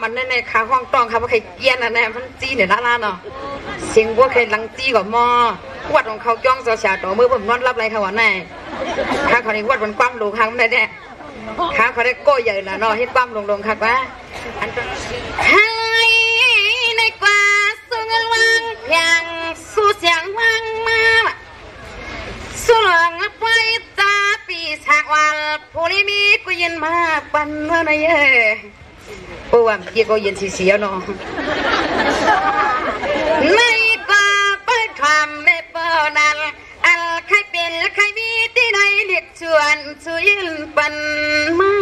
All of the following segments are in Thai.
อันนั้นในขาห้องตองค่ะว่าใครเกียนอันนั้นมันจีเนี่ยด้านล่างเนาะเสียงว่าใครลังจีกับมอวัดของเขาจ้องสาวต่อมือผมนอนรับอะไรค่ะวันไหนข้าเขาในวัดมันกว้างลงข้างมันได้แน่ข้าเขาได้โก้ใหญ่ละเนาะให้กว้างลงค่ะว่าอันให้ในกว่าสู้เงินวางเพียงสู้เสียงวางมาสู้หลงไปตาปีฉากวันผู้นี้มีกูยินมาปันเมื่อไหร่ปูว่าเกี่ยวกับยินเสียเนาะไม่ก็ไปทำในเปิดนั้นอันใครเป็นใครมีที่ไหนเรียกชวนช่วยยินปันมา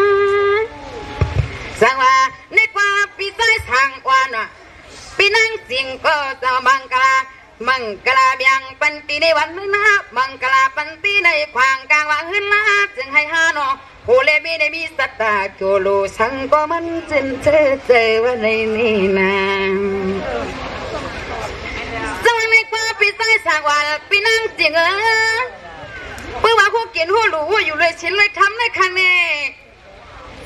สังว่าในความปีใต้ทางวันอ่ะปีนั่งสิ่งก็จะบังกลาเบียงปันตีในวันนั้นนะมังกลาปันตีในควางกลางวังขึ้นลาจึงให้ฮานอโหเลมีในมีสตาโจโลสังก็มันจึงเจอว่าในนี่นะสมัยในความปีใต้ทางวันปีนั่งสิ่งเพื่อว่าหัวเกียนหัวหลูหัวอยู่เลยชิ้นเลยทำในคันนี้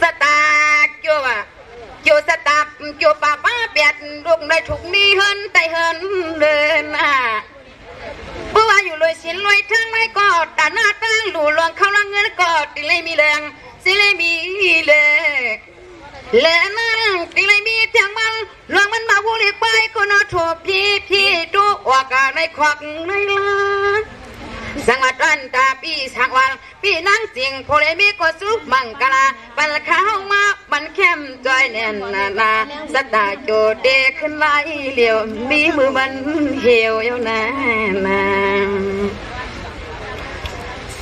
สตาโจว่าโจสตาโจป้าเปียดลูกได้ถูกนี่เฮินไตเฮินเดินเพื่อว่าอยู่เลยชิ้นรวยทั้งไม่กอดตาหน้าตั้งหลู่ลวงเข้าลังเงินกอดติเลยมีแรงสิเลยมีเลยและนั่งติเลยมีเถียงมันลวงมันมาพูดเรียกไปก็นอโถพี่ดูอากาศในควักในลาสังวัดวันตาปีสังวันปีนั่งจริงโพเลมีก็สุกมังกลาปันข้าวมาบันเข้มจอยแน่นนาสตาโจเดขึ้นไล่เหลียวมีมือมันเหี่ยวอยู่นา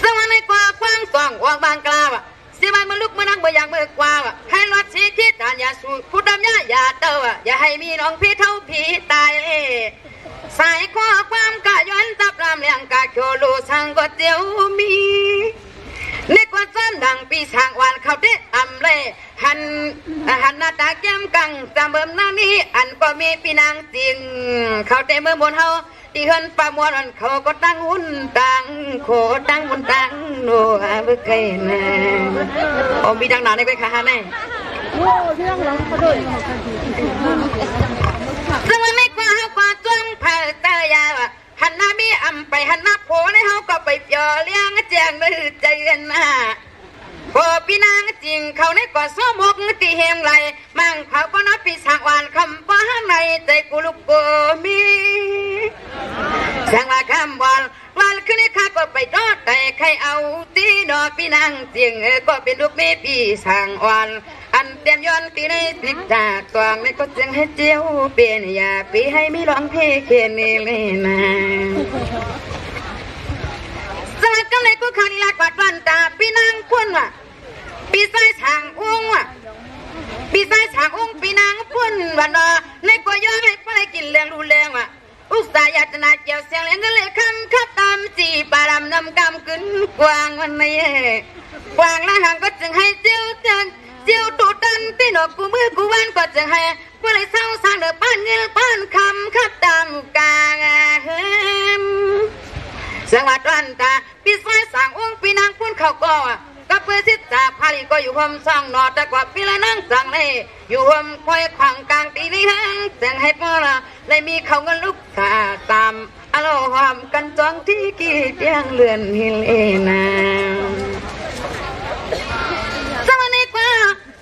สมัยในกว่าคว้างสองวางบางกลาวะสิบันมันลุกมานั่งบ่อยากมือกว่าวะให้รถชีคิดด่านอย่าสูดพูดดำอย่าเต้าอย่าให้มีน้องพี่เท่าพี่ตายสายข้อความกะย้อนตับรำเลี้ยงกะโชลูสังก็เจียวมีในกว่าซ้อนดังปีสางวันเขาได้อำเลยหันหน้าตาแก้มกังจำเบิ่มหน้านี้อันก็มีปีนางจริงเขาได้เมื่อบนเฮาที่เฮินปามวนอันเขาก็ตั้งหุ่นตั้งโคตั้งบนตั้งโน่เบื่อไกลนะโอ้มีดังหนาในไปค่ะฮะแน่ซึ่งมันไม่กว่าเฮากว่าจ้วงเผาเตยาวะหันหน้ามีอำไปหันหน้าโผล่ในเฮาก็ไปเปียเลี้ยงแจงมือใจกันนะพอพี่นางจริงเขาในก่อซ้อมกตีเฮงไหลมั่งเขาก็นับปีสางวานคำป้าในใจกูลุกโกมีแสงว่าคำวันขึ้นในข้าก็ไปทอดแต่ใครเอาตีดอกพี่นางจริงก็เป็นลูกแม่ปีสางวันอันเต็มย้อนตีในติดจากกวางในก็จึงให้เจียวเปลี่ยนอย่าปีให้ไม่ร้องเพลงเขียนนี่เลยนะสมัครกันเลยกูขันลากวัดวันตาปีนางพุ่นว่ะปีใส่ฉางอุ้งว่ะปีใส่ฉางอุ้งปีนางพุ่นวันนอในก็ย้อนให้ไปกินแรงรูแรงว่ะอุตสาหยาตนาเจียวเสียงเลี้ยงกันเลยคำขับตามจีปารำนำกำขึ้นกวางวันนี้กวางละห่างก็จึงให้เจียวตูดันตีนกกูมือกูวันก็จึงให้กูเลยเศร้าสร้างเดือบ้านเงินบ้านคำขับตามกางเฮิมสังวัดวันตาปีใส่ฉางอุ้งปีนางพุ่นเขาก็เพื่อสิจ่าพาลีก็อยู่ห่มซ่องนอแต่กว่าปีละนั่งสั่งเลยอยู่ห่มคอยขวางกลางตีนี้ฮะแสงให้พ่อละเลยมีเขาเงินลุกตาตามอโลหอมกันจ้องที่กีดเตียงเลือนฮิเลนาสวัสดีกว่า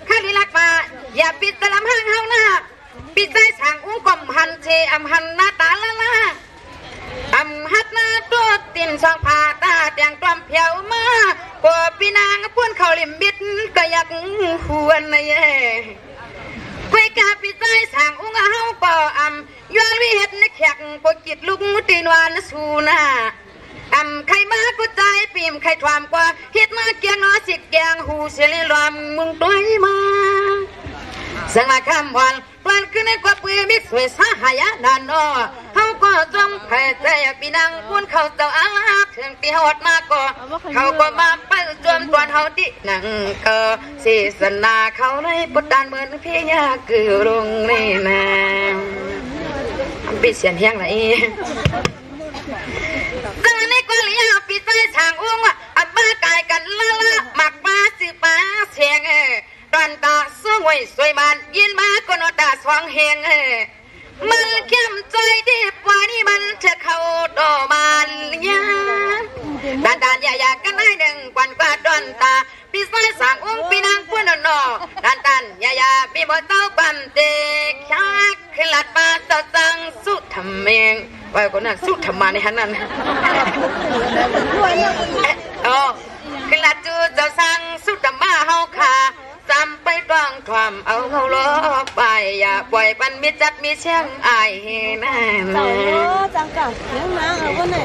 ข้าลีลักมาอย่าปิดตะลำห้างเฮาหน้าปิดใจฉางอุ้งกลมหันเชอำหันหน้าตาละอำหัดหน้าตัวตินสองผาตาเตียงกลมเพียวมาพอพี่นางพูนเขาลิมบิดก็อยากหวนนะเย่คุยกาพี่ใจฉางอุ้งเฮาป่อย้อนวิเหตุในแขกพอจิตลุกตีนวานสูนาใครมาก็ใจปีมใครทวามกว่าเฮ็ดมาเกียงนอสิแกงหูเสลีรวมมึงตัวมาสังมาคำวันวันขึ้นในกว่าปืนมิกสวยสาหายนานอเขาก็จงแผ่ใจปีนังพูนเขาเจ้าอาถึงตีหดมาก็เขาก็มาเปิดจวนตวนเขาดิหนังก็ศีสนาเขาในปุตตานเหมือนพี่ยาคือรุงนี่นะปิดเสียงเฮียงไหนจังนี้ก็เลี้ยงปีใส่ฉางอุ้งอ่ะอันบ้ากายกันละหมักมาสิป้าเสียงต ตอนตาสวยสวยมันยินมาก็นอตาสว่างเฮงมันเข้มใจที่ปว่านี่มันจะเข้าดอมันยาด้านอยากกันให้หนึ่งกวนกว่าตอนตาพี่สายสั่งองค์พี่นางพวนนอด้านอยากพี่บ่เต้าปั๊มเด็กชักขึ้นลัดปาเต้าจังสุดทำเองว่าคนนั้นสุดทำมาในฮันนั้นขึ้นลัดจูเจ้าสั่งสุดทำมาเฮาขาจำไปกลางความเอาเขาล้อไปอย่าปล่อยปันมิจัดมีเชียงอายเฮน่าจังกังเสียงมาเอาวันไหน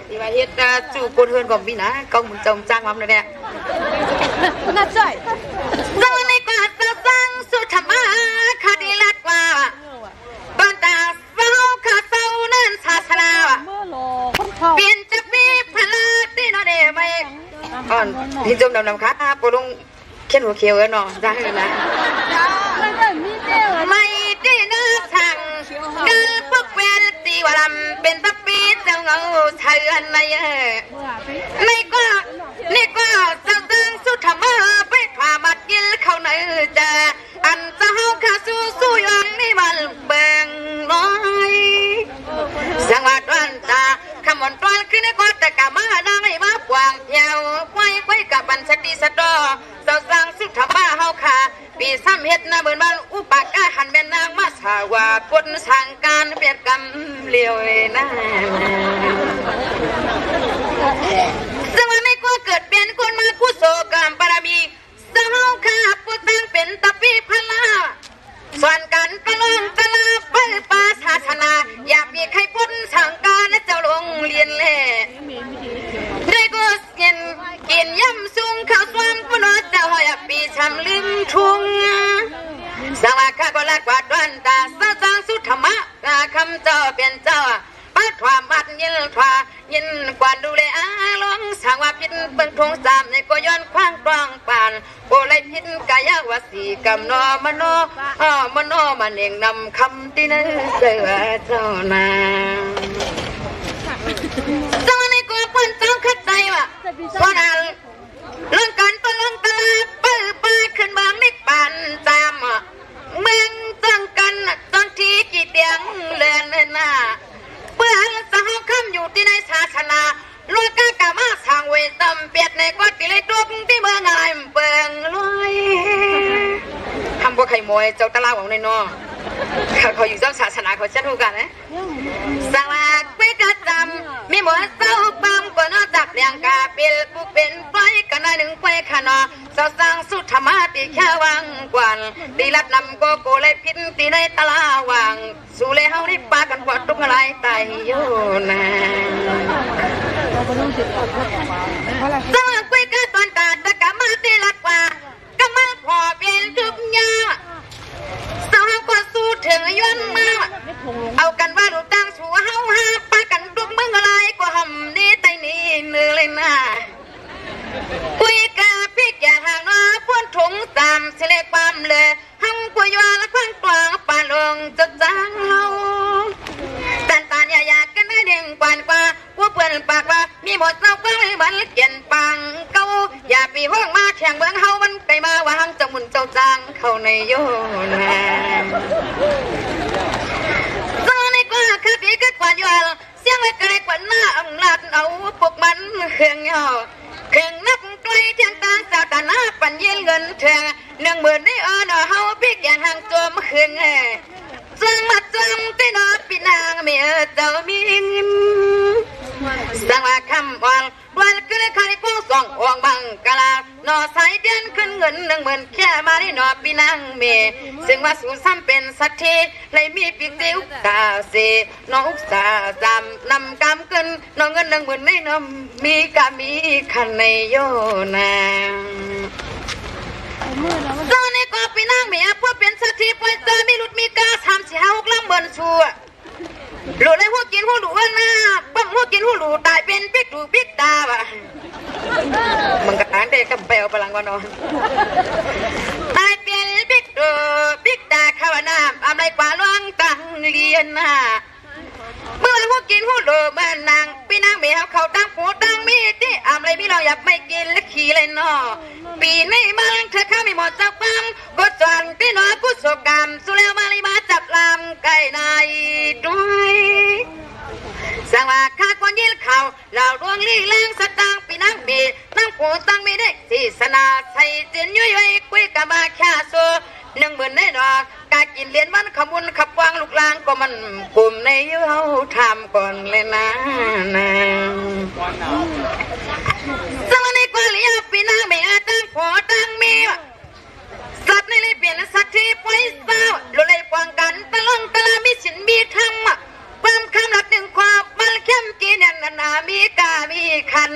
ที่ว่าเฮ็ดจูกูเฮือนกับพี่นะกองมึงจงจ้างมาเลยเนี่ยน่าใจเจ้าในกว่าเจ้าสั่งสุดธรรมะคดีลัดว่าตอนตาเศร้าขาเศร้านั่นศาสนาเปลี่ยนจากพี่พลาดที่นอเดไม่อ่อนที่จมดำค่ะปูลุงเขียนหัวเขียวเนาะจ้าให้นะไม่ได้น่าสั่งกันพวกแฟนตีว่าลำเป็นตะปีเจ้าเงาเถื่อนในนี่ก็เจ้าตึงสุดทำมาไปพามัดกินเข้าในเจออันจะเฮาขาสู้อย่างนี้มันเบ่งน้อยสังวัดวันตาคำวันตอนขึ้นก็แต่กะมาดังไม่มากวางเที่ยวไว้กับบันสติสะดอเจ้าสั่งสุดทำมาเฮาขาปีซ้ำเฮ็ดนะเหมือนบ้านอุปกาหันแม่นางมาสาวาปนสั่งการเปียดกำเลี้ยวนะจังว่าไม่กลัวเกิดเป็นคนมากุศลกรรมบารมีสาวเฮาขาผู้ตั้งเป็นตะปีพลาส่วนกันตะลงตะลาไปปาศาสนาอยากมีใครพ้นสั่งการและเจ้าลงเรียนแล่ได้ก็กินย่ำสูงข้าวสวมปนเจ้าหอยปีชำลืมทุ่งสวัสดิ์ข้าก็รักกว่าดวนตาสะจางสุธรรมะคำเจ้าเป็นเจ้าปัดความมัดยินทว่ายินกว่าดูแลอาลงสังว่าพิษเบิ่งทงสามในก็ย้อนคว้างกลางปานโอไลพิษกายาวสีกำนอมโนมันเองนำคำที่นั้นเสือเจ้านาเจ้าในก็พ้นเจ้าขัดใจว่ะเพราะนั้นเรื่องการตะลงตะลาปื้อป้าขึ้นเมืองนิปานตามเมืองจังกันจังที่กี่เดียงเลือนหน้าเพื่อสหคำอยู่ที่ในศาสนาลูกกะมาสร้างเวทเปียดในกอดที่เลยตุกที่เมืองไงเปิงลอยทำพวกไข่มวยเจ้าตะลาของในนอเขาอยู่เจ้าศาสนาเขาชัดทุกันนะสวัสดิ์ไปกระจำมีหมวดเจ้าบังก็นอกจากเลี้ยงกาเปิลปุกเป็นไฟกันได้หนึ่งไฟขนอเจ้าสร้างสุดธรรมะตีแค่วังกวนตีลัดนำโกเลยพินตีในตะลาวังสู่เลยเฮาได้ปากันกว่าทุกอะไรตายโยนะสวัสดิ์ไปกระตอนตาตะกะมาตีลัดกว่ากะมาพอเป็นทุกยาสาวก็สู้ถึงย้อนมาเอากันว่าลูกตั้งสู้เฮาหาปากันทุกเมืองอะไรก็หำนี้ไตนี้เนื้อเลยนะคุยกะพี่แก่ห่างน้อพ้นถุงตามเสลความเลยหังกวยว่าละควันกลางปานลงจะจางเฮาตาอยากกันได้เด้งปานกว่าว่าเพื่อนปากว่ามีหมดเจ้าก็ไม่บันเกียนปังเก้าอย่าปีห้องมาแข่งเมืองเฮามันไกลมาว่าหังจะหมุนเจ้าจางเข้าในโยนะตอนนี้ก็ขับอีกกว่าอยู่เสียงไม่ไกลกว่าหน้าอำนาจเอาพวกมันเครื่องย่อเครื่องนับไกลเทียงตาสาวตาหน้าปั่นเย็นเงินเถื่อน10,000ได้เฮาพี่แก่ห่างตัวมาเครื่องจังมาจังที่นอปีนางเมียเจ้ามีเงินสังว่าคำอ่อนวันก็เลยใครพวกสองอ่องบังกะลานอสายเดือนขึ้นเงิน10,000แค่มาได้นอปีนางเมียซึ่งว่าสูงซ้ำเป็นสักทีเลยมีปีกเดียวตาเสน้องสาจำนำกำขึ้นน้องเงิน10,000ไม่นำมีกะมีคันในโยนาตอนนี้ก็ไปนั่งเมียเพื่อเป็นสักทีปล่อยเจอมีหลุดมีกาทำเสียหกลังบนชัวหลุดเลยหัวกินหัวหลุดหน้าปั้มหัวกินหัวหลุดตายเป็นปิ๊กดูปิ๊กตาว่ะมึงกับอ่านเด็กกับเปลวพลังวันนอนตายเป็นปิ๊กดูปิ๊กตาข้าวน้ำอะไรกว่าล่วงตังเรียนมาเมื่อ ว่าหัวกินหัวโลมานางปีนางเมียเขาตั้งผัวตั้งมีที่อามไรพี่เราอยากไม่กินและขี่เลยนอปีในมังเธอข้าไม่หมดจากปั๊มก็จวนที่น้อยกุศลกรรมสุเลมาลีมาจับลำไก่นายด้วยสังว่าข้าคนยินเขาเหล่าดวงลี่แรงสตางปีนางมีนั่งผัวตั้งมีได้ที่สนาใส่เจียนยุ่ยคุยกับมาแค่สู้10,000ได้ดอกการกินเลี้ยนวันขมุนขับวางลูกลางก็มันกลุ่มในเยอะทำก่อนเลยนะสมัยนี้ก็เลี้ยงปีนางไม่ตั้งผัวตั้งเมียสัตว์ในเลยเปลี่ยนสัตว์ที่ไว้เศร้าลุเลยกวางกันตะลงตะลามีสินมีธรรมความคำหลักหนึ่งความมันเข้มกินยันนามีกามีคัน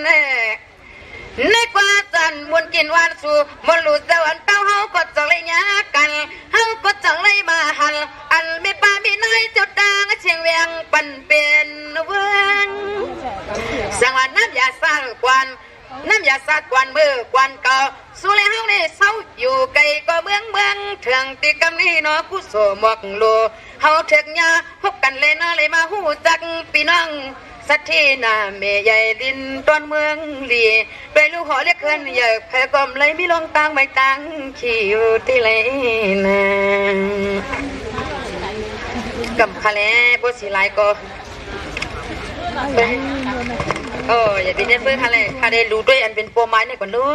ในกว่าจันมุนกินวันสู่มนหลุดเจ้าอันเต้าเฮาก็จะเลยยากันเฮาก็จะเลยมาหันอันไม่ป้ามีนายจุดดังเชียงเวียงปันเป็นเวิงสังวันน้ำยาสาดกวนน้ำยาสาดกวนมือกวนเก่าสู่เลยเฮาเนี่ยเศร้าอยู่ไกลก็เมืองเถื่องตีกำนี้เนาะกุศลหมกโลเฮาเถื่องยาพบกันเลยเนาะเลยมาหูจักพี่น้องสัตที่นาเมย์ใหญ่ดินตอนเมืองลีไปลูกหอเรียกเคินอยากแพ้กลมเลยมีลงตังไม่ตังขี่อยู่ที่ไหนนะกำคาเลบสีลายก็อย่าเป็นเพื่อนคาเลคาเลรู้ด้วยอันเป็นโปรไม้ในก่อนนู้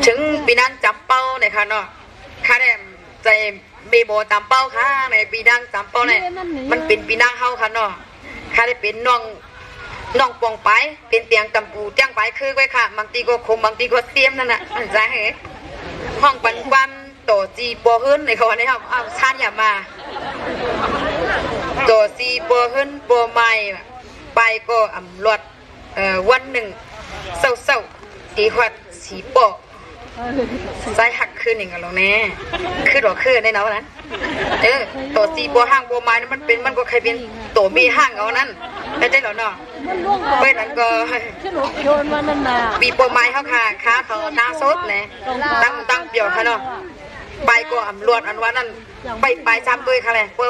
ถึงปีนั้นจับเป้าในค่ะเนาะคาเลใจเบโบตามเป้าค่ะในปีดังตามเป้าเนี่ยมันเป็นปีดังเฮาค่ะเนาะค่ะได้เป็นน้องปองไปเป็นเตียงตำปูเตียงไปคือไว้ค่ะบางทีก็คมบางทีก็เสียมนั่นน่ะอันใจเหรอห้องปันความโตจีโปขึ้นในเขาเนี่ยครับเอาชาญอย่ามาโตจีโปขึ้นโปใหม่ไปก็อำรวดวันหนึ่งเศร้าสีขวัดสีโปใจหักขึ้นอย่างเงี้ยหรอแน่คือหรอคือได้เนาะนั้นตัวซีบัวห้างบัวไม้นั้นมันก็ใครเป็นตัวมีห้างเอานั้นได้หรอเนาะเว้ยนั้นก็ปีบัวไม้เขาค่ะค้าเขาตาซดเนี่ยตั้งเปี่ยวค่ะเนาะไปก็อำรวจอันว่านั่นไปซ้ำด้วยค่ะเลยเพื่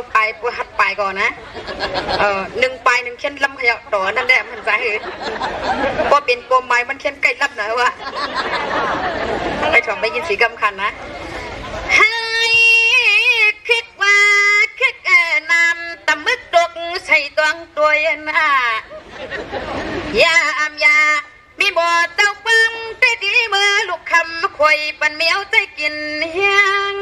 อหัดไปก่อนนะ1 เข็นลำขยะต่อนั่นแหละมันใจเหรอพอเป็นบัวไม้มันเข็นใกล้รับหน่อยวะไปถอดไปยินสีกำคันนะให้คิดว่าคิดนำตะมึกตกใส่ตัวน่ะยาอำยามีบ่อเต้าปังได้ดีเมื่อลูกคำควยปันเมียวใจกินเฮียง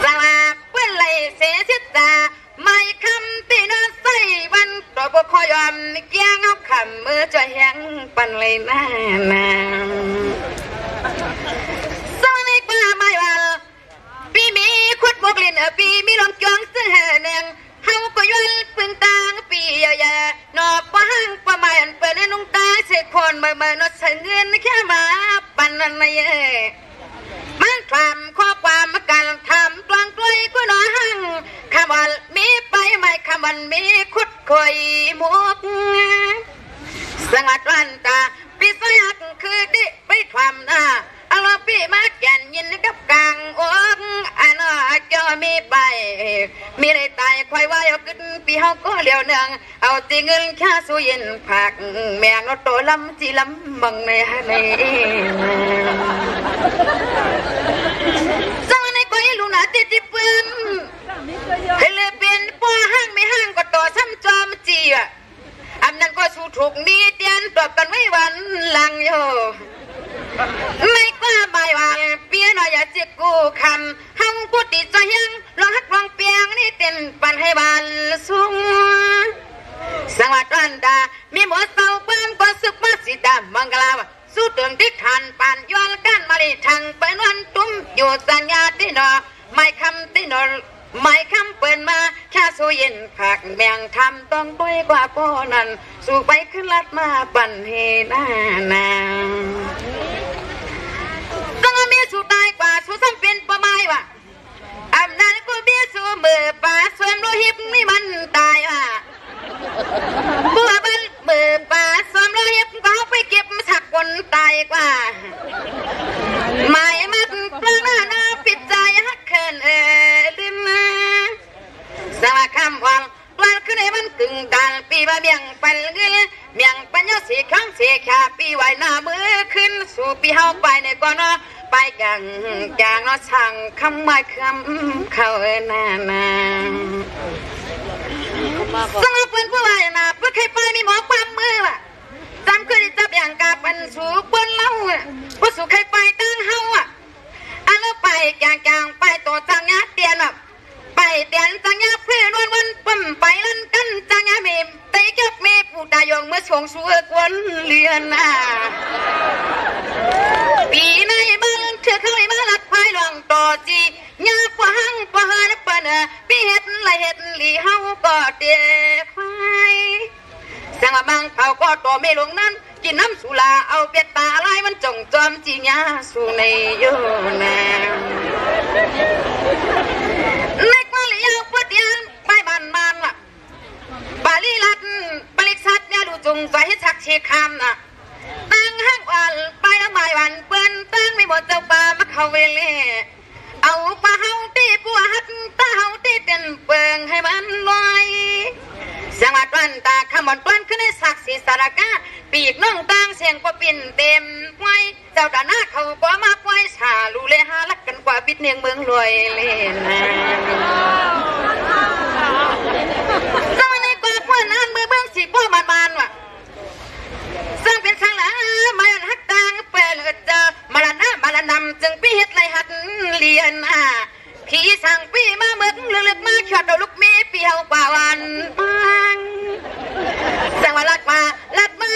สลาเพื่อนไหลเสียชิดตาไม่คำตีนใส่วันตัวบ่คอยอมเกี้ยงเอาคำมือจะแห้งปันเลยน่าสวัสดีป้าไม่วันปีมีขุดบกลินปีมีลมจวงเสื้อแดงเฮาก็ย้อนปึงตางปีใหญ่ๆนอป้าห้างป้าไม่อันเปิดในนุ่งตาเสกคนเมื่อนอเสเงินแค่มาปันนั่นไม่มันทำข้อความการทำกลางกล้วยก็นอห้างคำวันมีไปไม่คำวันมีขุดคอยมุกสังวัดตาปีศาจคือดิไปทำนะเอาล่ะปีมาแก่นยินกับกลางอกอันน่ะจะมีไปมีในตายคอยว่าเอาขึ้นปีเฮาก็เลี้ยวเนืองเอาตีเงินแค่สู้ยินผักแมงนโตลำจีลำบังในจังในก้อยลูกหน้าติเปิ้นให้เลยเป็นป้อห้างไม่ห้างก็ต่อซ้ำจอมจีอ่ะอันนั้นก็สู้ถูกมีเตียนตอบกันไม่วันหลังโยไม่กล้าใบวันเปียน้อยอย่าจิกกูคำห้องกูติดใจยังลองฮักลองเปียงนี่เต้นปันให้บานสูงสังวัดวันดามีหมดเศร้าเปิ้มก็สึกมาสีดำมังกลาวสู้เตือนที่ทันปันย้อนกันมาดิทางเป็นวันตุ้มอยู่สัญญาที่นอไม่คำที่นอไม่คำเปิดมาแค่สู้เย็นผักแมงทำต้องด้วยกว่าป้อนั้นสู้ไปขึ้นลัดมาปั่นเฮนาต้องมีสู้ตายกว่าสู้ซ้ำเป็นประมายวะอำนาจกูเบี้ยสู้มือป่าส่วนโลหิตนี่มันตายว่ะบัวบันมือป่าส่วนโลหิตก็ไปเก็บสักคนตายกว่าหมายมันปลาหน้าปิดใจ ำวังวันขึ้นในมันกึ่งดันปีมาเมียงปันเงินเมียงปัญญาสีครั้งเสียขาปีไหวหน้ามือขึ้นสู่ปีเฮาไปในก่อนเนาะไปอย่างเนาะช่างคำไม่คำเข้านาสำหรับเพื่อนผู้ว่านะเพื่อใครไปมีหมอความมือว่ะจำคือจับอย่างกาปันสู่บนเล่าว่าสู่ใครไปตั้งเฮาอ่ะอันแล้วไปจางไปตัวจังยาเตียนแบบไปเตียนจังยาเพื่อนวันปุ่มไปลั่นกันจังยาเมมเตยกับเมผู้ตายงเมื่อชงสู้กวนเลียนอ่ะปีในบ้านเชื่อเข้าในบ้านหลัดพายหลวงต่อจียาปะหังปะหานปะเนอปีเห็ดไรเห็ดหลีเฮาก็เตียควายสังว่าบางเขาก็ตัวไม่ลงนั้นกินน้ำสุราเอาเปียตาลายมันจงจอมจีญาสู่ในโยนาในกว่าเลยเอาพุทธยานไปบ้านล่ะปาลีรัตปริษัทเนี่ยดูจงใจให้ชักเชคามน่ะตั้งห้างวันไปละหมายวันเปิ้นตั้งไม่หมดเจ้าป่ามาเข้าเวเล่เอาปลาเฮาตีปัวหัดตาเฮาตีเต็นเปิงให้มันลอยสังวัดวันตาขมอนต้นขึ้นในศักดิ์ศรีสารกาปีกน้องต่างเสียงก็ปิ่นเต็มไว้เจ้าด่าหน้าเขาก็มาไว้ชาลูเลหาลักกันกว่าปิดเนียงเมืองรวยเล่นะสมัยในกว่าพวกนั้นเมื่อเบื้องสีพ่อบานว่ะสร้างเป็นสังหละมาอันฮักต่างเปลือกเจอมาละน้ามาละนำจึงปีเฮ็ดไรหัดเลียนขี่สั่งปีมาเมืองลึกๆมาขอดเอาลูกเมียปีเฮาป่าวันมังสังว่าลัดมา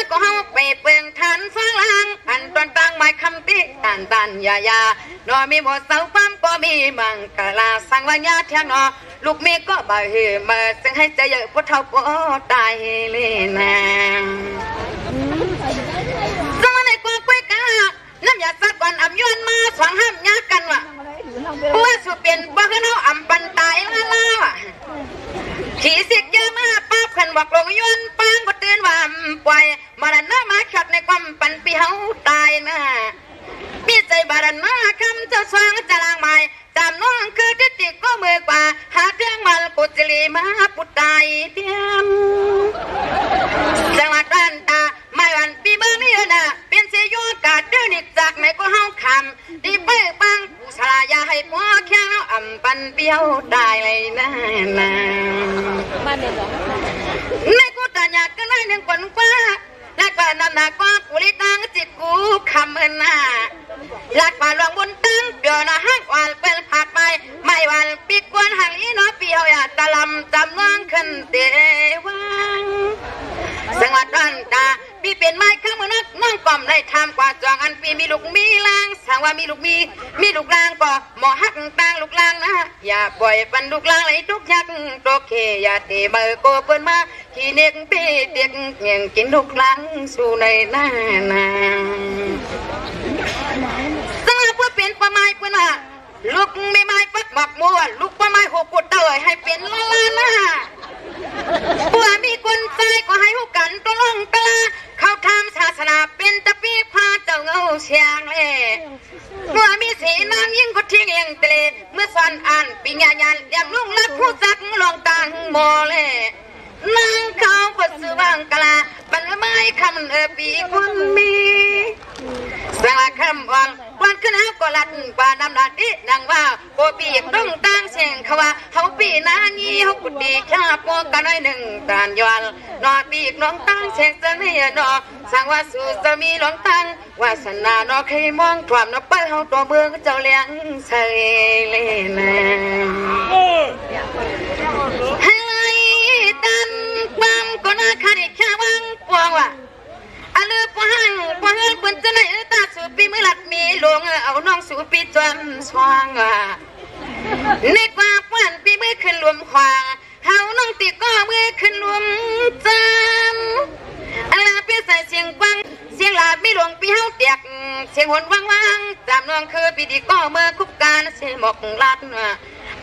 ก็เฮาไปเปิงทันฟังลังอันตอนตั้งไม้คำติตันยานอมีหมดเสาปั๊มก็มีมังกะลาสังว่าญาเทียงนอลูกเมียก็บ่เหือมาซึ่งให้ใจเยอะพวกเท่าก็ตายเลยนะสังว่าในกว่ากุ้ยกาน้ำยาสักวันอำยวนมาสว่างห้ามยากันว่ะผู้ว่าสุเปลี่ยนบ่คือเฮาอำปันตายล่าว่ะขี่สิกเยอะมาป้าเพิ่นบอกลงยวนปางบ่ตื่นว่าปล่อยมาดันหน้ามาขัดในความปันปีเฮาตายนะมีใจบาดันหน้าคำเจ้าสวางจะลางไม้จำน้องคือทิฏฐิก็มือกว่าหาเรื่องมันกุจลีมาปุตตายเตียมจังหวัดบ้านตาไม่วันปีเมื่อนี้นะเป็นเสียโยกาดเดินอีกจากไหนก็เฮาคำที่เปิดปังผู้ชายอย่าให้พ่อแค่เราอ่ำปันเปียวได้เลยนะในกูตาอยากก็ได้หนึ่งคนกว่าและก็นำหนักว่ากูลิตังจิตกูคำเอินหน้าหลักป่าหลวงบนตั้งเปียวนะฮักวันเป็นผัดไปไม่วันปีกวนหังอีน้อเปียวอย่าตะลำจำน้องขึ้นเตวังสังวัดบ้านตาปีเป็นไม้ข้างมือนักน้องกล่อมได้ทำกว่าจองอันปีมีลูกมีลางสังว่ามีลูกลางก็หมอฮักต่างลูกลางนะอย่าปล่อยปันลูกลางเลยทุกยักโตเคอย่าเตะมือโกเปิ้นมาขี้เน็กปีเด็กยังกินลูกลางสู่ในหน้านาสังว่าเพื่อเป็นประไม้เปิ้นว่าลูกไม่ไม้ปักหมักมัวลูกประไม้หกกดเตยให้เป็นล้านนะเพื่อมีคนใจก็ให้หุกันตะลงตะลาเขาทำศาสนาเป็นตะปีพาเจ้าเงาเชียงเล่เมื่อมีสีนางยิ่งก็ทิ้งเองเตลเมื่อสันอ่านปิญญาญาณอย่างลุงรักผู้จักลองตังโมเล่นางเขาพดสืบางกลาบรรไม้คำปีคนมีสละคำวังวันขึ้นเอาก็ลัดกว่าน้ำดัดดิดังว่าโกปีกต้องตั้งเสียงเขาว่าเขาปีนางี้เขากุดีชาโปกันน้อยหนึ่งตานยวนนอปีกน้องตั้งเสียงเสน่ห์นอสั่งว่าสู่จะมีหลงตั้งวาสนานอใครมองความนอไปเขาตัวเมืองเจ้าเลี้ยงใส่เลยนะให้ตันความก็น่าขาดแค่วังปวงว่ะอาลือปวงปวงเปิ้นจะไหนตาสูปีมือหลัดมีหลวงเอาน้องสูปีจวมสว่างว่ะในกว่าปวนปีมือขึ้นรวมขวางเฮาน้องตีก็มือขึ้นรวมจันอะไรพี่ใส่เสียงฟังเสียงลาไม่หลวงปีเฮาเตียกเสียงหวนว่างๆจำน้องคือปีดีก็เมื่อคุบการเสียงหมกลัดว่ะ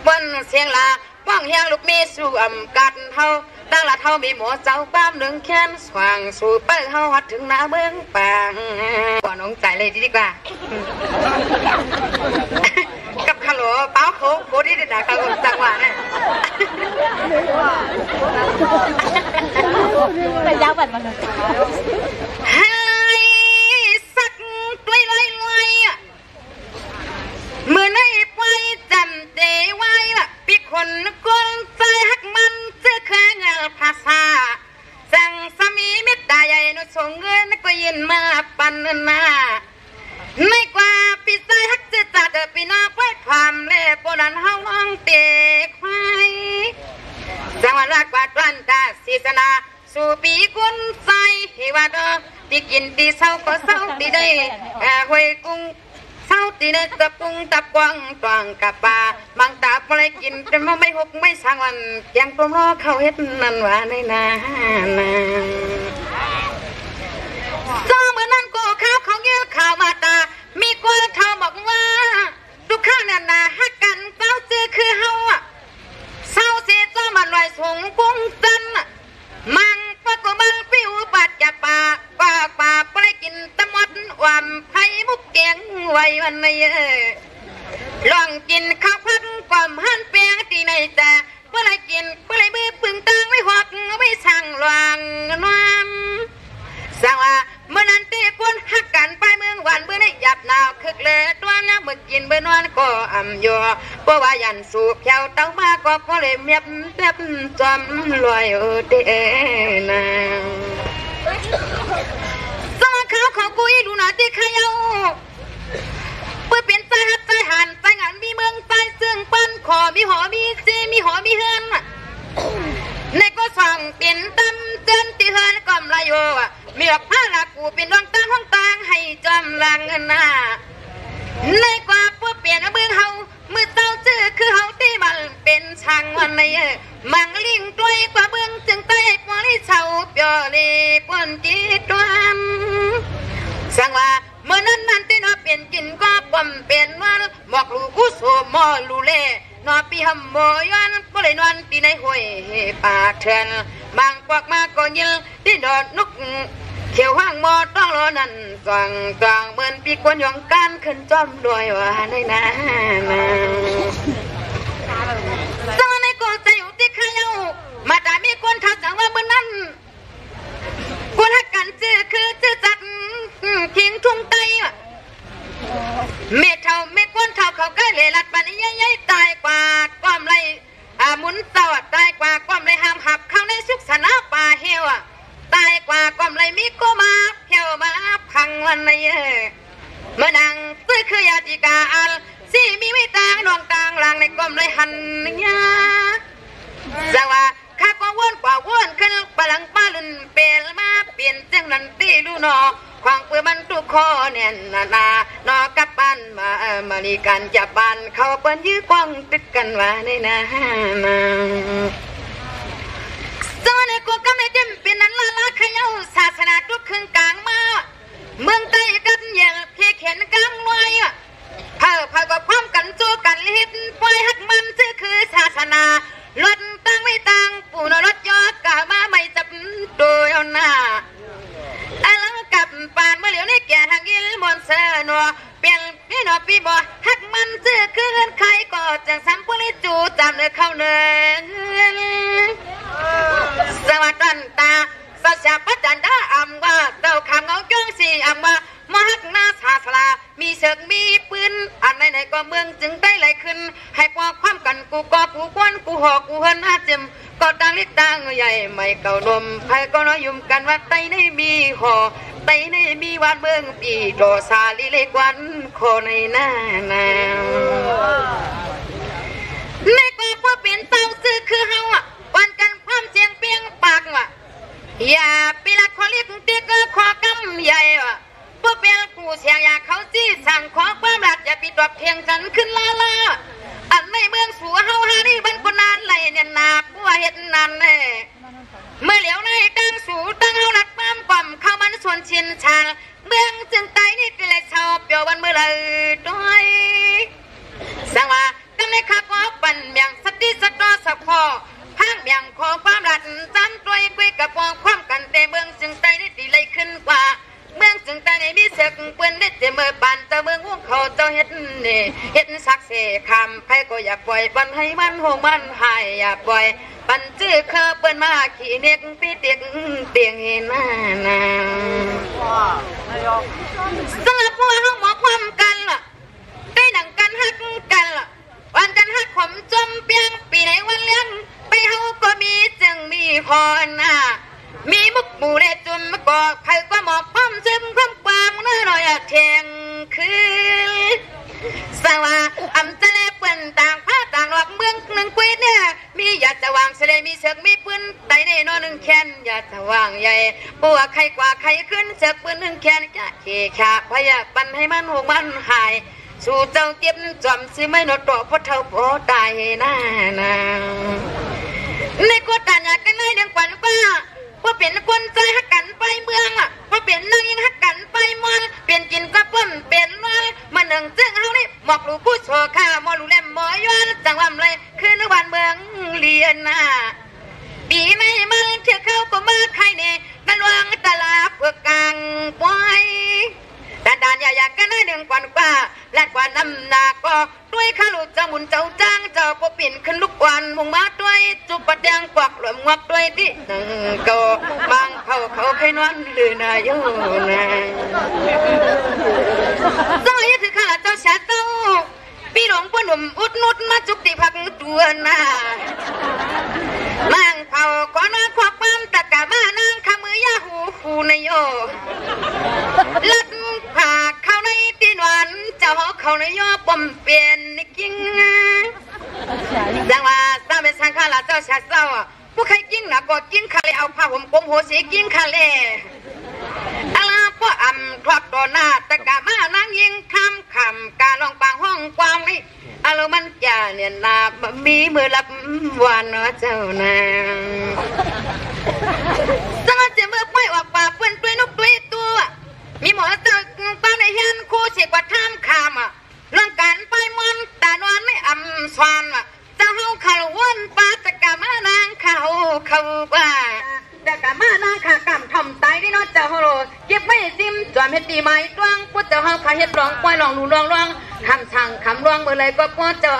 บนเสียงลาว่างเฮียงลูกมีสู่อำกัดเฮาตั้งละเท่ามีหมอเจ้าป้ามหนึ่งแค้นสว่างสู่เปิ้ลเฮาหัดถึงหน้าเมืองปางก่อนน้องใจเลยดีกว่ากับขลุ่มเป้า โคที่เด็ดเขาจังหวะเนี่ยไปยาวแบบมันให้สักไล่อ่ะเมื่อในไปจำเจไว้ล่ะปีคนกลใจหักมันเสื้อแข็งภาษาสั่งสามีเม็ดตาใหญ่นุส่งเงินก็ยินมาปันนาไม่กว่าปีใจหักจะจัดปีนาไปความเล่ปนันเฮาวังเตะควายจังหวะรักว่าตรันตาศีสนาสู่ปีกุนใจเฮวาดอที่กินตีเศร้าก็เศร้าตีได้หวยกุ้งเศร้าตีได้ตะปุงตะกวางตวงกับปลาบางตาปลายกินแต่ไม่หกไม่สั่งวันยังปมรอเขาเฮ็ดนั่นว่าในนาเจ้าเมื่อนั้นกูข้าวเขาเงี้ยข่าวมาตามีกวนเขาบอกว่าทุกข้างนั่นนาฮักกันเจ้าเจอคือเฮาอ่ะเศร้าเสียเจ้ามันลอยสงกุ้งจันมังปะกบังปิ้วปัดจะป่าป่าไปกินตะมดวามไผ่มุกเกียงไว้วันนี้ลองกินข้าวพัดความหันเปียงที่ในแต่เพื่อไรกินเพื่อไรมือปึงตังไม่หอกไม่สั่งหลวงน้ำสั่งว่าเมื่อนั้นตีกวนหักกันไปเมืองวันเมื่อได้หยับหนาวคึกเลยตัวนี้เมื่อกินเมื่อนอนก็อ่ำยัวเพราะว่ายันสูบเขียวเต้ามาก็เพราะเลยเมียบแบบจอมลอยเตนาสองขาวของกุยดูหนาที่ขยาวเพื่อเป็นใจหัดใจหันใจงานมีเมืองใจเสื่องปั้นขอมีหอมีซีมีหอมีเฮือนในก็ส่องเป็นตำเจนที่เฮือนก่อมลายโยมีออกผ้าลากูเป็นดวงตาห้องตางให้จอมลังหน้าในกว่าพวกเปลี่ยนเมืองเฮามือเต้าจื้อคือเฮาที่มันเป็นช่างวันในมังลิงตัวกว่าเบื้องจึงใต้ปลิเฉาเปียลีปนจีตวมสังว่าเมื่อนั้นนั่นที่นอเปลี่ยนกินก็ปมเปลี่ยนวันบอกลูกุโสมอลูเล่นอปีหำโมยันก็เลยนอนตีในห้วยป่าเถื่อนบางพวกมาก็ยิลที่ดอดนุกเขียวห้างมอต้องรอนั่นส่องกลางเหมือนปีกวนยองการขึ้นจอมด้วยว่าในนาสมัยในก็ใจอยู่ที่ขยามาแต่มีคนเขาจังว่าเมื่อนั้นคนหักกันจื้อคือจื้อจัดทิ้งทุ่งไตเม็ดเท่าเม็ดก้นเท่าเขาใกล้เลยลัดปันยัยตายกว่าความไรหมุนเต่าตายกว่าความไรห้ามหับเข้าในสุขสนาป่าเหี่ยวตายกว่าความไรมีก็มาเหี่ยวมาพังวันในเมื่อนังตื้อคือยาติกาอัลสี่มีวิตางดวงตางหลังในความไรหันยาจังว่าข้าก็วนกว่าวนขึ้นปลังป้าลุนเปลมาเปลี่ยนจังนั้นตีดูนอความเปื่อมันตุกคอเนี่ยนานอกับปันมาลีกันจับปันเขาเปิ้นยื้อกว้างติดกันว่าในนาเจ้าในกูก็ไม่เต็มเป็นนั้นละขยาวศาสนาทุกครึ่งกลางมาเมืองใต้กันเหยียบเพียเข็นกลางลอยเผ่าก็พร้อมกันโจกันลิดปล่อยหักมันชื่อคือศาสนารถตั้งไม่ตั้งปูนรถยอกกะมาไม่จับโดยเอาหน้าลังกับปานเมื่อเหลียวในแก่ทางยิลบนเสนอเปลี่ยนพี่นอปีบ่หักมันชื่อคือใครก็จังสัมปุริจูจำเนื้อเข้าเนื้อสวัสดันตาสัจปัจจันดาอัมว่าเจ้าคำเงาจ้องสีอัมว่ามหักนาศาสลามีเชิงมีปืนอันไหนก็เมืองจึงได้ไหลขึ้นให้พอความกันกูก็ผู้ควนกูหอกกูเฮินอาเจมก็ตั้งลิตั้งใหญ่ไม่เก่าดมใครก็น้อยยุ่มกันว่าไตในมีห่อไตในมีวันเมืองปีโดซาลิเล็กวันโคในหน้านาในกว่าพวกเป็นเต้าซื้อคือเฮาอ่ะวันกันความเสียงเปียงปากว่ะอย่าปีละขอเรียกเด็กก็ขอกำใหญ่ว่ะพวกเป็นผู้เสียงอยากเขาจี้สั่งขอความรักอย่าปิดตอบเพียงฉันขึ้นลาอันในเมืองสัวเฮาหานี่บันคนนานไหลเนี่ยนาผู้เฮ็ดนั่นแน่เมื่อเหลียวในตั้งสู่ตั้งเฮาหลักปั้มปั่มเข้ามันส่วนชินชาเมืองจึงไตนี่กิเลสชาวเปียววันเมื่อไรด้วยสังว่ากำในข้าก็ปั่นเมียงสติสตอสักพอพังเมียงขอความรักจำตัวคุยกับปองความกันแต่เมืองจึงไตนี่ดีเลยขึ้นกว่าเมืองจึงไต ในมีเสกเปื้อนได้เต็มเมื่อปานเจ้าเมืองวงเขาเจ้าเฮ็ดนี่เฮ็ดสักเสคำไผก็อยากปล่อยปันให้มันโหงมันหายอย่าปล่อยปันจื้อเคอเปิ้นมาขี้เน็กปีเตียงเตียงเห็นหน้านางสำหรับพวกเฮาหมอความกันล่ะได้หนังกันฮักกันล่ะวันกันฮักขมจมเปียงปีไหนวันเลี้ยงไปเฮาก็มีจึงมีพรน่ะมีมุกหมู่ได้จุ่มมะกอกใครก็หมอบพร้อมซึมความความเนื้อหน่อยเทียงคืนสว่าอำจะแลเปิ้นต่างผ้าต่างหลอกเมืองหนึ่งกุยเนี่ยมีอยากจะวางเสลมีเสือกมีปืนไตในนอนหนึ่งแขนอยากจะวางใหญ่ปัวใครกว่าใครขึ้นเสือกปืนหนึ่งแขนจะเขี่ยขาพยาปันให้มันหงมันหายสู่เจ้าเก็บจอมซื้อไม่นอต่อเพราะเท่าพอตายหน้านางในกดดันอยากกันให้เดืองกวนป้าว่าเป็นคนใจหักกันไปเมืองอ่ะว่าเป็นนางยังหักกันไปมอนเปลี่ยนกินก็ป้นเปลี่ยนน้อยมาหนึ่งจึงเฮานี่หมอกลูผู้โชว์ข้าหมอลูเล่มหมอย้อนจังหวะไรคือในวันเมืองเลียนน่ะปีไม่มาเที่ยวเข้าก็มาใครเนี่ยตะลวงตะลาเพื่อกลางปล่อยด่านอยากกันให้เดืองกวนป้าและกว่าน้ำหนักก็ด้วยข้าลูกจะหมุนเจ้าจ้างเจ้าก็ปิ่นขึ้นลูกกวนมุ่งมาด้วยจุบประเดียงกวักหลวมงอกด้วยที่หนึ่งก็บางเขาใครนอนหรือนายโยนะสมัยถือข้าเจ้าชาเจ้าพี่หลวงพ่อหนุ่มอุดนุดมาจุกติพักตัวน่ะนางเผาก่อนนอนควักปั้มตะกะบ้านางขมือยาหูนายโยลัดผ่าเข้าในตีนวันเจ้าเขาในย่อปมเปลี่ยนกิ้งจังว่าสร้างเป็นสังฆราชเจ้าชาเจ้าผู้ใครกิ้งหนักก็กิ้งคาเลเอาผ้าห่มกลมหัวสีกิ้งคาเลอะไรพวกอ่ำครอบตัวหน้าตะกะมานางยิงคำการลองปางห้องกวางนี่อารมณ์มันจ่าเนี่ยนามีมือรับวันเนาะเจ้านางจังว่าจะเมื่อไม่ออกปากเปื้อนด้วยนกด้วยตัวมีหมอเจ้าป้าในเฮียนคู่เสียกว่าท่ามคามเรื่องการไปมันตานอนไม่อ่ำสวานเจ้าเฮาเขาวนป้าตะกะมานางเขาว่าตะกะมานางขากำทำตายได้เนาะเจ้าเฮาเก็บไม่ซิมจอมเฮ็ดดีไหมตวงพุทธเจ้าเฮาขาเฮ็ดร้องปล่อยร้องหนูร้องคำสั่งคำร้องเมื่อไรก็พอเจ้า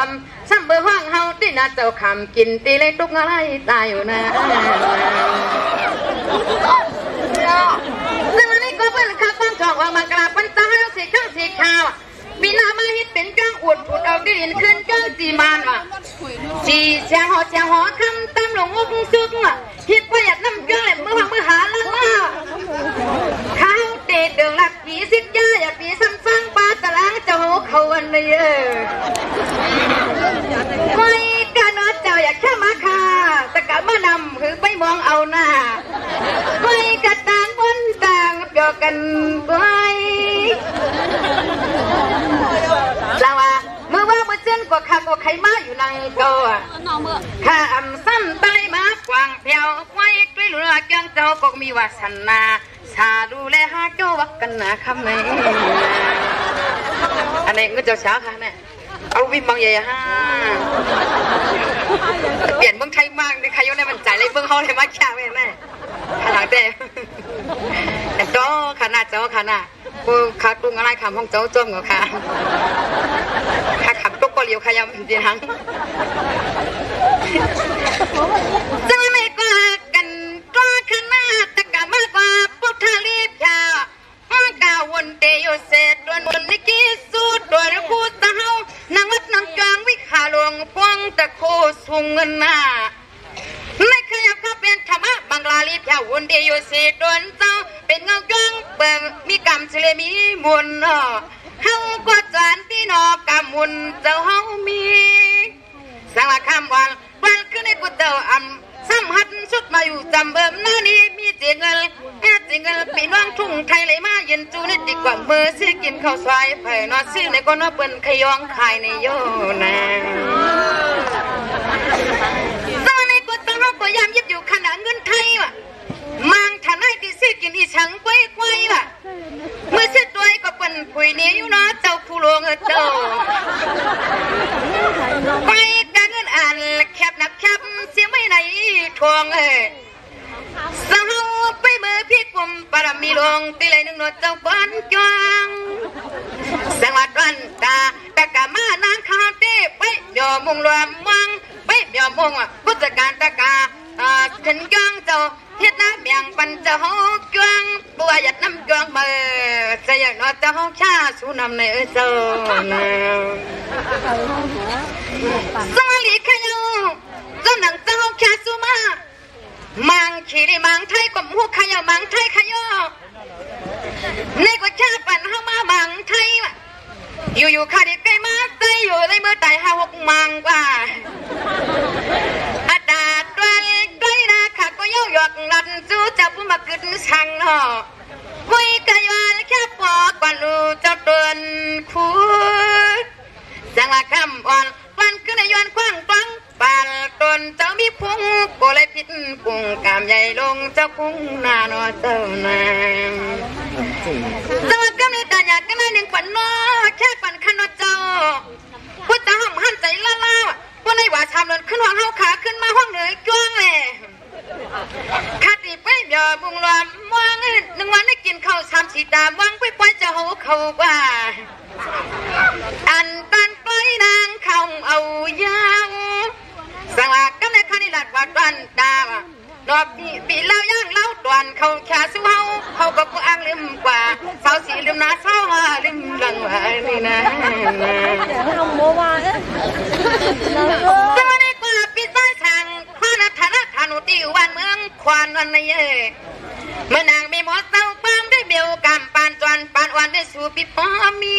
ซ้ำเบอร์ห้องเฮาที่น่าเจ้าคำกินตีเลยตุกอะไรตายอยู่นะซึ่งอันนี้ก็เป็นข้าวปั้นทองออกมากราบปั้นตาให้สีข้าวสีขาวมีนามาฮิตเป็นก้างอวดผุดเอาดินขึ้นก้างจีมานจีเสียหอคำตามหลงอกซุกฮิตประหยัดน้ำก้างแหลมมือหาลังข้าวเด็ดเดืองหลักปีสิกย่าอย่าปีซ้ำฟังปลาตะล้างเจ้าเขาอันเลยไม่กันเนาะเจ้าอยากแค่มาค่ะตะกะมานำคือไปมองเอาหน้าไม่กระต่างบนต่างเดียวกันไปเราเมื่อว่าเมื่อเจนกว่าข้าก็ใครมาอยู่นังก็ข้าซ้ำตายมากวางเพียวไว้ด้วยเรือเกี่ยงเจ้าก็มีวาสนาชาดูแลหาเจ้าวักกันนะคำไหนอันนี้ก็เจ้าสาวค่ะเนี่ยเอาวิมังใหญ่ฮะเปลี่ยนเมืองไทยมากในใครยกได้มันจ่ายเลยเมืองเขาเลยมาแข่งแม่ขนาดเต้แต่เจ้าขนาดเจ้าขนาดกูขาตุ้งอะไรคำห้องเจ้าจ้องเหรอค่ะข้าขับตุ๊กก็เลี้ยวขยำดีทั้งจะไม่กว่ากันก็ขนาดแต่กะมากกว่าพวกทารีพยากาวนเตยเสดดวนวนนิกิสูดดวนคู่ตาเฮานางวัดนางจางวิขาหลวงพวงตะโคสุงเงินนาไม่เคยอยากเข้าเป็นธรรมะบังลาลีพยาวนเตยเสดดวนเจ้าเป็นเงาจ้องเบิ่งมีกรรมเฉลมีมุนเฮาก็จานที่นอกรรมมุนเจ้าเฮามีสังละคำวันขึ้นในกุฏเจ้าซ้ำหัดสุดมาอยู่จำเบิ่มหน้านี้มีเจียงเงินปีน้องทุ่งไทยเลยมาเย็นจูนิดดีกว่ามือซื้อกินข้าวซอยไผ่นอนซื้อในก้นเปิ้นขยองขายในโยนะสมัยในกุฏเจ้าเขาพยายามยึดอยู่ขนาดเงินไทยมังฐานให้ที่ซื้อกินอีฉังไว้เมื่อซื้อตัวก็เปิ้นคุยนี้อยู่เนาะเจ้าผู้หลวงเจ้าไปการเงินอ่านแคบนับแคบเสียไม่ไหนทวงสาวไปมือพี่กลุ่ม ปรมีหลวงตีเลยนึงโนเจ้าบ้านจวงสังวัดวันตาตะกะมานางข้าวเต้ไปเดี๋ยวมุงรวมมังไปเดี๋ยวมุงพุทธการตะกาขึ้นจวงเจ้าเฮ็ดน้ำเมียงปันเจ้าจวงบัวหยัดน้ำจวงมือใส่ยันว่าเจ้าชาสู้นำในเจ้าสมาลีขยเจ้าหนังเจ้าชาสู้มามังขี่ดิมังไทยกับหัวขยมังไทยขยในกว่าชาปันเข้ามามังไทยอยู่ๆข้าดิใกล้มาใจอยู่ในมือไต่5-6มังกว่าอาดาตัวเล็กใกล้นะข้าก็ย่อหยอกหลันสู้เจ้าผู้มาขึ้นช่างหนอคุยกันอยู่แค่ปอกก่อนรู้เจ้าเตือนคู่สังว่าคำอ่อนวันขึ้นในย้อนคว้างฟังปานตนเจ้ามีพุงโกเลยพิษกุ้งกามใหญ่ลงเจ้าพุงหน้านอเจ้านางสังว่าคำในตาอยากกันในหนึ่งปันนอแค่ปันขันนอเจ้าพุทธห้ามหันใจละล่าว่าในว่าชามเดินขึ้นห้องเฮาขาขึ้นมาห้องเหนือจ้วงเลยขาตีไปเดี๋ยวบุงลมวางหนึ่งวันได้กินข้าวชามสีดาวางไปปล่อยเจ้าเขาว่าอันตันไปนางเขาเอายาวสังว่ากันในคันนี้หลัดว่าตันดาวดอกปีเล่าย่างเล่าตวนเขาแค่สู้เขาก็กูอ้างลืมกว่าเสาสีลืมนะเสาลืมหลังว่านี่นะทำโมวาสังว่าได้กว่าปีใต้ทางพระนัทนาธนุติวันเมืองควานวันนี้เมื่อนางมีหมอเต้าปั้มได้เบียวกำปานจวนปานวันได้สู่ปีป้อมี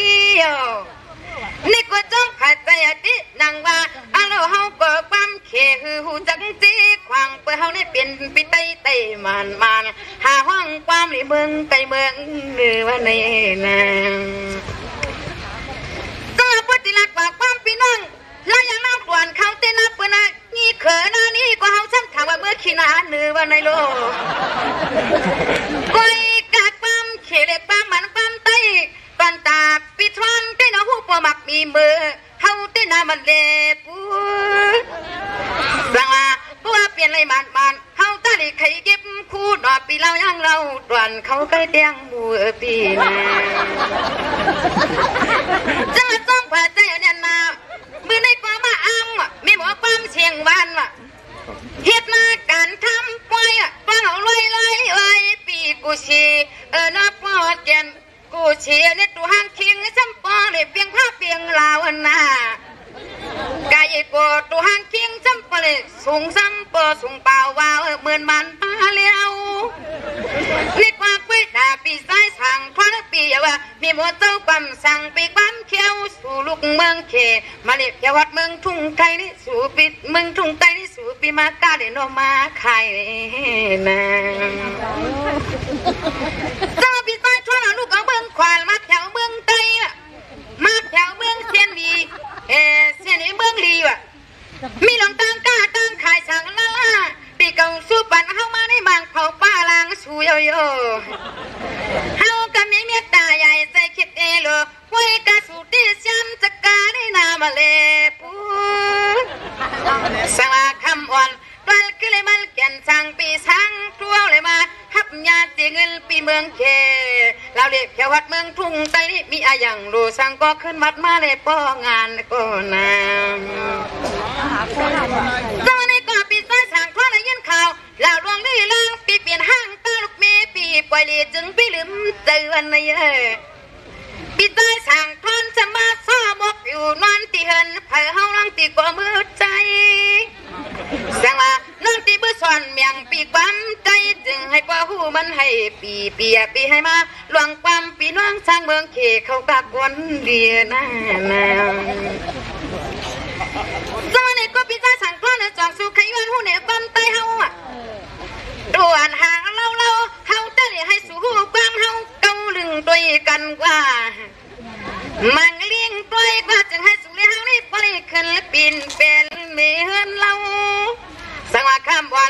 นี่ก็จ้องขัดใจตินางว่าอาโลเฮาก็ปั้มเขคือหูจังจีควางเพื่อเฮาได้เป็นปีไตไตมันหาห้องความในเมืองไตเมืองเนื้อวันนี้นะก็ปฏิลักษ์ว่าความพี่น้องแล้วยังเล่าด่วนเขาเต้นนับเพื่อนนี่เขินนี่ก็เฮาซ้ำถามว่าเมื่อขี้นาเนื้อวันในโลก้อยกากปั้มเขเล็กปั้มมันปั้มไตปันตาปิดวันได้น้องหูปมักมีมือเฮาได้น้ำมันเล็บสังว่าปัวเปลี่ยนเลยมันเฮาตาลีไข่เก็บคู่ดอกปีเรายังเราด่วนเขาใกล้เตียงมือปีนาจังหวัดจ้องผ่าใจเนี่ยนามือในกว่ามาอ้ำมีหมอปั้มเชียงวันเฮ็ดมาการทำปล่อยปลาเอาลอยปีกูชีนับปอดแกนกูเชียในตัวห้างคิงซ้ำปอเลยเพียงผ้าเพียงลาวน่ะกายโกตัวห้างคิงซ้ำปอเลยสูงซ้ำปอสูงเปล่าว่าเหมือนมันมาแล้วนี่กว่าคุยด่าปีซ้ายสั่งทวนปีว่ามีหมดเจ้าปั๊มสั่งปีปั๊มเขียวสู่ลูกเมืองเขมาเรียกยวัดเมืองทุ่งไทยนี่สู่ปีเมืองทุ่งไทยนี่สู่ปีมาตาเดโนมาไข่นะเจ้าปีซ้ายทวนลูกเอาเมืองควานมาแถวเมืองไทยมาแถวเมืองเชียนดีเชียนนี้เมืองลีว่ะมีหลงตางก้าตางขายสั่งละปีเก่าสู้ปันเข้ามาในบางเผาป้าลางสู้โยโย่เฮาก็มีเมตตาใหญ่ใจคิดโลไว้กะสู้ที่ช้ำจักกาได้นามาเลปูสังว่าคำอ่อนตอนคือเลยมันแก่นสั่งปีสั่งทั่วเลยมาฮับญาติเงินปีเมืองเคเราเรียกแค่วัดเมืองทุ่งไตนี่มีอะไรอย่างรู้สั่งก็ขึ้นวัดมาเลยป้องานก็นางตอนนี้ก็ปีใต้สั่งทั่วเลยยินข่าวลาวดวงนี่ล่างปีเปลี่ยนห้างตาลูกเมปีปล่อยลีจึงปีลืมเจอวันนี้ปีใต้สั่งทอนจะมาซ้อบกอยู่นอนตีเหินเผาเฮาลังตีกว่ามือใจสังว่าน้องตีบื้อสอนเมียงปีความใจจึงให้ป้าหูมันให้ปีเปียปีให้มาหลวงความปีน้องสร้างเมืองเขเขากะกวนเดียนะสมัยนี้ก็ปีใต้สั่งทอนจองสู่ขยันหูเนี่ยความใจเฮาด่วนหางเล่าเฮาจะให้สู่หูความเฮาเกาลึงด้วยกันกว่ามังเลี้ยงปล่อยกว่าจึงให้สุริเฮานี่ปล่อยขึ้นปีนเป็นเมือนเราสังว่าคำวั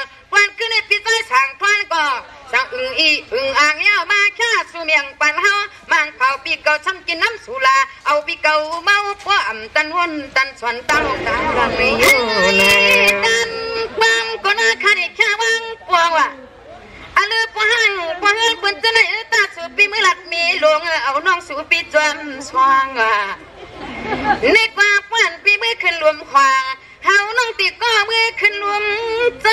นขึ้นในปีใต้สั่งทวนก็สั่งอึ่งอ่างยาวมาแค่สู่เมียงปันเฮามังเผาปีเก่าช้ำกินน้ำสุราเอาปีเก่าเมาป้อมตันวนตันสวนตั้งกลางกันไม่อยู่ในตันความก็น่าคดีแค่วังปวงว่ะ อะลือปหังปะเฮือนเปิ้นจะไหนตาสูปีมือหลัดมีหลวงเอาน้องสูปีจวนสว่างในกว่าป้านปีมือขึ้นรวมขวาเฮาน้องตีก็มือขึ้นรวมจ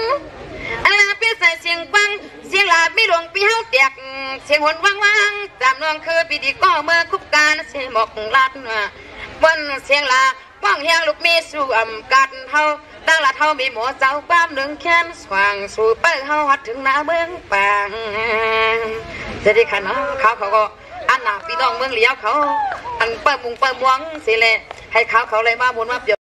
ำอะไรเป็นใส่เสียงปังเสียงลาไม่หลวงปีเฮาเตียกเสียงหวนว่างๆจำน้องคือปีดีก็เมื่อคุบการเสียงหมอกลัดวันเสียงลาป้องเฮียงลูกมีสู่อำกัดเฮาตั้งละเฮามีหมอเจ้าป้ามหนึ่งแขนสว่างสู่เปิ้ลเฮาฮัดถึงหน้าเมืองปางจะได้ขนาดเขาก็อันหนาพี่น้องเมืองเลี้ยวเขาอันเปิ้ลมุงเปิ้ลมวงสิแลให้เขาเลยมาบุญมาเปีย